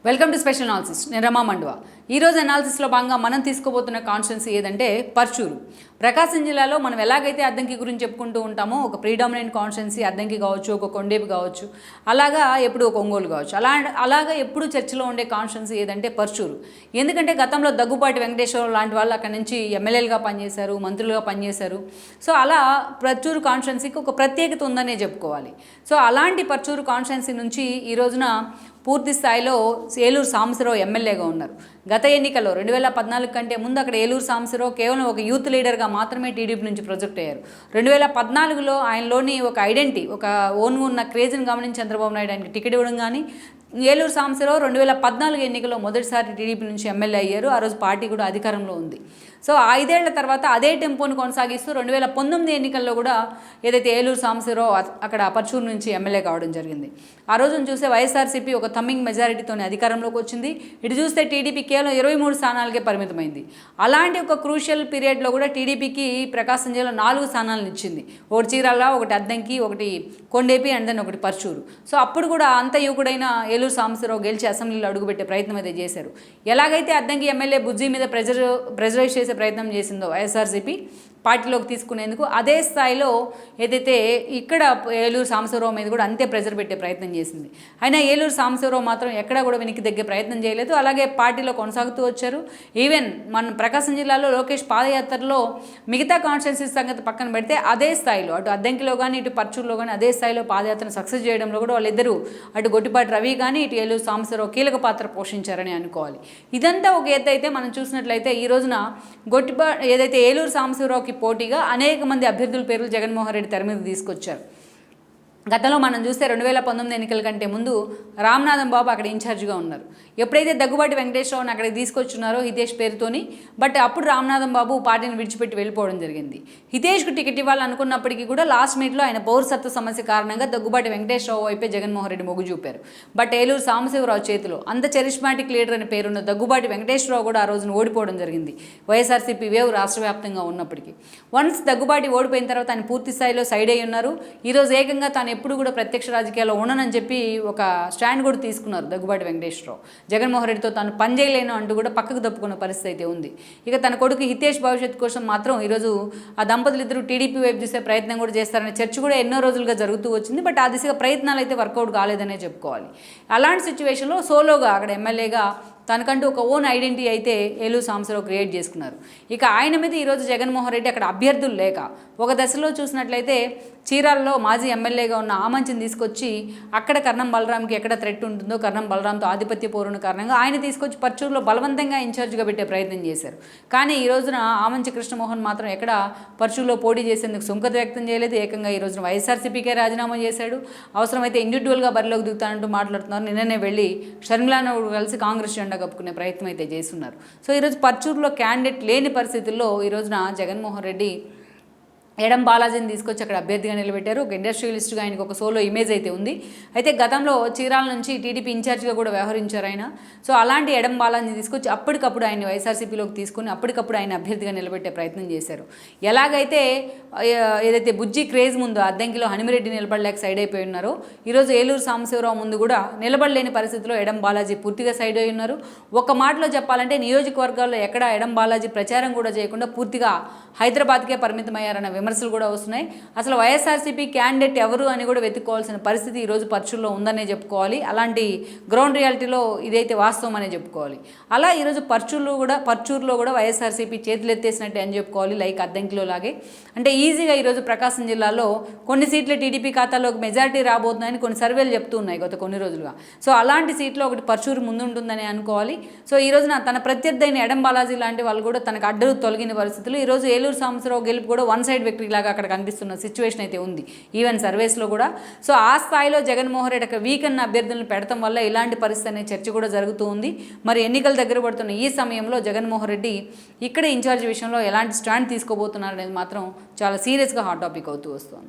Welcome to special analysis. నేను రమా మండువా. ఈరోజు అనాలిసిస్లో భాగంగా మనం తీసుకోబోతున్న కాన్స్టిట్యున్సీ ఏదంటే పర్చూరు. ప్రకాశం జిల్లాలో మనం ఎలాగైతే అద్దంకి గురించి చెప్పుకుంటూ ఉంటామో ఒక ప్రీడామినెంట్ కాన్స్టిట్యున్సీ అద్దంకి కావచ్చు, ఒక కొండేపు కావచ్చు, అలాగా ఎప్పుడు ఒక ఒంగోలు కావచ్చు, అలాగా ఎప్పుడు చర్చలో ఉండే కాన్స్టిట్యున్సీ ఏదంటే పర్చూరు. ఎందుకంటే గతంలో దగ్గుబాటి వెంకటేశ్వరరావు లాంటి వాళ్ళు అక్కడ నుంచి ఎమ్మెల్యేలుగా పనిచేశారు, మంత్రులుగా పనిచేశారు. సో అలా పర్చూరు కాన్స్టిట్యున్సీకి ఒక ప్రత్యేకత ఉందనే చెప్పుకోవాలి. సో అలాంటి పర్చూరు కాన్స్టిట్యున్సీ నుంచి ఈ రోజున పూర్తి స్థాయిలో ఏలూరు సాంబశివరావు ఎమ్మెల్యేగా ఉన్నారు. గత ఎన్నికల్లో 2014 కంటే ముందు అక్కడ ఏలూరు సాంబశివరావు కేవలం ఒక యూత్ లీడర్గా మాత్రమే టీడీపీ నుంచి ప్రొజెక్ట్ అయ్యారు. 2014లో ఆయనలోని ఒక ఐడెంటిటీ, ఒక ఓన్ ఉన్న క్రేజ్ని గమనించి చంద్రబాబు నాయుడు ఆయనకి టికెట్ ఇవ్వడం కానీ, ఏలూరు సాంబశివరావు 2014 ఎన్నికల్లో మొదటిసారి టీడీపీ నుంచి ఎమ్మెల్యే అయ్యారు. ఆ రోజు పార్టీ కూడా అధికారంలో ఉంది. సో 5 ఏళ్ల తర్వాత అదే టెంపోను కొనసాగిస్తూ 2019 ఎన్నికల్లో కూడా ఏదైతే ఏలూరు సాంబశివరావు అక్కడ పర్చూరు నుంచి ఎమ్మెల్యే కావడం జరిగింది. ఆ రోజును చూస్తే వైఎస్ఆర్సీపీ ఒక థమ్మింగ్ మెజారిటీతోనే అధికారంలోకి వచ్చింది. ఇటు చూస్తే టీడీపీ కేవలం 23 స్థానాలకే పరిమితమైంది. అలాంటి ఒక క్రూషియల్ పీరియడ్లో కూడా టీడీపీకి ప్రకాశం జిల్లాలో 4 స్థానాలను ఇచ్చింది. ఒకటి చీరాల, ఒకటి అద్దంకి, ఒకటి కొండేపి అండ్ దెన్ ఒకటి పర్చూరు. సో అప్పుడు కూడా అంత యువకుడైన ఏలూరు సాంబశివరావు గెలిచి అసెంబ్లీలో అడుగుపెట్టే ప్రయత్నం అయితే చేశారు. ఎలాగైతే అద్దంకి ఎమ్మెల్యే బుజ్జి మీద ప్రెజరైజ్ చేసే ప్రయత్నం చేసిందో వైఎస్ఆర్సీపీ పార్టీలోకి తీసుకునేందుకు, అదే స్థాయిలో ఏదైతే ఇక్కడ ఏలూరు సాంబశివరావు మీద కూడా అంతే ప్రెజర్ పెట్టే ప్రయత్నం చేసింది. అయినా ఏలూరు సాంబశివరావు మాత్రం ఎక్కడా కూడా వెనక్కి తగ్గే ప్రయత్నం చేయలేదు. అలాగే పార్టీలో కొనసాగుతూ వచ్చారు. ఈవెన్ మన ప్రకాశం జిల్లాలో లోకేష్ పాదయాత్రలో మిగతా కాన్స్టిట్యున్సీ సంగతి పక్కన పెడితే అదే స్థాయిలో అటు అద్దంకిలో కానీ ఇటు పర్చూరులో కానీ అదే స్థాయిలో పాదయాత్రను సక్సెస్ చేయడంలో కూడా వాళ్ళిద్దరూ అటు గొట్టిపాటి రవి కానీ ఇటు ఏలూరు సాంబశివరావు కీలక పాత్ర పోషించారని అనుకోవాలి. ఇదంతా ఒక ఎత్తు అయితే మనం చూసినట్లయితే ఈ రోజున ఏదైతే ఏలూరు సాంబశివరావుకి పోటీగా అనేక మంది అభ్యర్థుల పేర్లు జగన్మోహన్ రెడ్డి తెర మీద తీసుకొచ్చారు. గతంలో మనం చూస్తే 2019 ఎన్నికల కంటే ముందు రామనాథం బాబు అక్కడ ఇన్ఛార్జ్గా ఉన్నారు. ఎప్పుడైతే దగ్గుబాటి వెంకటేశ్వరరావుని అక్కడికి తీసుకొచ్చున్నారో హితేష్ పేరుతోని, బట్ అప్పుడు రామనాథం బాబు పార్టీని విడిచిపెట్టి వెళ్ళిపోవడం జరిగింది. హితేష్కు టికెట్ ఇవ్వాలనుకున్నప్పటికీ కూడా లాస్ట్ మినిట్లో ఆయన పౌరసత్వ సమస్య కారణంగా దగ్గుబాటి వెంకటేశ్వరరావు వైపే జగన్మోహన్ రెడ్డి మొగ్గు చూపారు. బట్ ఏలూరు సాంబశివరావు చేతిలో అంత చరిష్మాటిక్ లీడర్ అని పేరున్న దగ్గుబాటి వెంకటేశ్వరరావు కూడా ఆ రోజున ఓడిపోవడం జరిగింది. వైఎస్ఆర్సీపీ వేవ్ రాష్ట్ర వ్యాప్తంగా ఉన్నప్పటికీ వన్స్ దగ్గుబాటి ఓడిపోయిన తర్వాత ఆయన పూర్తి స్థాయిలో సైడ్ అయి ఉన్నారు. ఈరోజు ఏకంగా తాను ఎప్పుడు కూడా ప్రత్యక్ష రాజకీయాల్లో ఉండనని చెప్పి ఒక స్టాండ్ కూడా తీసుకున్నారు దగ్గుబాటి వెంకటేశ్వరరావు. జగన్మోహన్ రెడ్డితో తాను పనిచేయలేను అంటూ కూడా పక్కకు తప్పుకున్న పరిస్థితి అయితే ఉంది. ఇక తన కొడుకు హితేష్ భవిష్యత్తు కోసం మాత్రం ఈరోజు ఆ దంపతులు ఇద్దరు టీడీపీ వైపు చూసే ప్రయత్నం కూడా చేస్తారనే చర్చ కూడా ఎన్నో రోజులుగా జరుగుతూ వచ్చింది. బట్ ఆ దిశగా ప్రయత్నాలు అయితే వర్కౌట్ కాలేదనే చెప్పుకోవాలి. అలాంటి సిచ్యువేషన్లో సోలోగా అక్కడ ఎమ్మెల్యేగా తనకంటూ ఒక ఓన్ ఐడెంటిటీ అయితే ఏలూరు సాంబశివరావు క్రియేట్ చేసుకున్నారు. ఇక ఆయన మీద ఈరోజు జగన్మోహన్ రెడ్డి అక్కడ అభ్యర్థులు లేక ఒక దశలో చూసినట్లయితే చీరాలలో మాజీ ఎమ్మెల్యేగా ఉన్న ఆమంచిని తీసుకొచ్చి అక్కడ కర్ణం బలరాంకి ఎక్కడ థ్రెట్ ఉంటుందో కర్ణం బలరాంతో ఆధిపత్య పోరున కారణంగా ఆయన తీసుకొచ్చి పర్చూరులో బలవంతంగా ఇన్ఛార్జ్గా పెట్టే ప్రయత్నం చేశారు. కానీ ఈ రోజున ఆమంచి కృష్ణమోహన్ మాత్రం ఎక్కడ పర్చూరులో పోటీ చేసేందుకు సుముఖత వ్యక్తం చేయలేదు. ఏకంగా ఈ రోజున వైఎస్ఆర్సీపీకే రాజీనామా చేశాడు. అవసరమైతే ఇండివిజువల్గా బరిలోకి దిగుతానంటూ మాట్లాడుతున్నారు. నిన్ననే వెళ్ళి షర్మిలాను కలిసి కాంగ్రెస్ జెండా కప్పుకునే ప్రయత్నం అయితే చేస్తున్నారు. సో ఈరోజు పర్చూరులో క్యాండిడేట్ లేని పరిస్థితుల్లో ఈ రోజున జగన్మోహన్ రెడ్డి ఎడం బాలాజీని తీసుకొచ్చి అక్కడ అభ్యర్థిగా నిలబెట్టారు. ఒక ఇండస్ట్రియలిస్ట్గా ఆయనకు ఒక సోలో ఇమేజ్ అయితే ఉంది. అయితే గతంలో చీరాల నుంచి టీడీపీ ఇన్ఛార్జ్గా కూడా వ్యవహరించారు ఆయన. సో అలాంటి ఎడం బాలాజీని తీసుకొచ్చి అప్పటికప్పుడు ఆయన వైఎస్ఆర్సీపీలోకి తీసుకుని అప్పటికప్పుడు ఆయన అభ్యర్థిగా నిలబెట్టే ప్రయత్నం చేశారు. ఎలాగైతే ఏదైతే బుజ్జి క్రేజ్ ముందో అద్దంకిలో హనుమిరెడ్డి నిలబడలేక సైడ్ అయిపోయి ఉన్నారో, ఈరోజు ఏలూరు సాంబశివరావు ముందు కూడా నిలబడలేని పరిస్థితిలో ఎడం బాలాజీ పూర్తిగా సైడ్ అయి ఉన్నారు. ఒక మాటలో చెప్పాలంటే నియోజకవర్గాల్లో ఎక్కడ ఎడం బాలాజీ ప్రచారం కూడా చేయకుండా పూర్తిగా హైదరాబాద్కే పరిమితమయ్యారన్న విమర్శలు కూడా వస్తున్నాయి. అసలు వైఎస్ఆర్సీపీ క్యాండిడేట్ ఎవరు అని కూడా వెతుక్కోవాల్సిన పరిస్థితి ఈరోజు పర్చూరులో ఉందనే చెప్పుకోవాలి. అలాంటి గ్రౌండ్ రియాలిటీలో ఇదైతే వాస్తవం అనే చెప్పుకోవాలి. అలా ఈరోజు పర్చూరులో కూడా వైఎస్ఆర్సీపీ చేతులు ఎత్తేసినట్టే అని చెప్పుకోవాలి. లైక్ అద్దంకిలో లాగే అంటే ఈజీగా ఈరోజు ప్రకాశం జిల్లాలో కొన్ని సీట్లు టీడీపీ ఖాతాలోకి మెజారిటీ రాబోతుందని కొన్ని సర్వేలు చెప్తూ ఉన్నాయి గత కొన్ని రోజులుగా. సో అలాంటి సీట్లో ఒకటి పర్చూరు ముందుంటుందని అనుకోవాలి. సో ఈ రోజున తన ప్రత్యర్థి అయిన ఎడం బాలాజీ లాంటి వాళ్ళు కూడా తనకు అడ్డు తొలగిన పరిస్థితులు ఈరోజు ఏలూరు సాంబశివరావు గెలుపు కూడా వన్ సైడ్ విక్టరీ లాగా అక్కడ కనిపిస్తున్న సిచ్యువేషన్ అయితే ఉంది ఈవెన్ సర్వేస్లో కూడా. సో ఆ స్థాయిలో జగన్మోహన్ రెడ్డి అక్కడ వీక్ అన్న అభ్యర్థులను పెడతాం వల్ల ఇలాంటి పరిస్థితి అనే చర్చ కూడా జరుగుతూ ఉంది. మరి ఎన్నికలు దగ్గర పడుతున్న ఈ సమయంలో జగన్మోహన్ రెడ్డి ఇక్కడ ఇన్ఛార్జ్ విషయంలో ఎలాంటి స్టాండ్ తీసుకోబోతున్నారనేది మాత్రం చాలా సీరియస్గా హాట్ టాపిక్ అవుతూ వస్తుంది.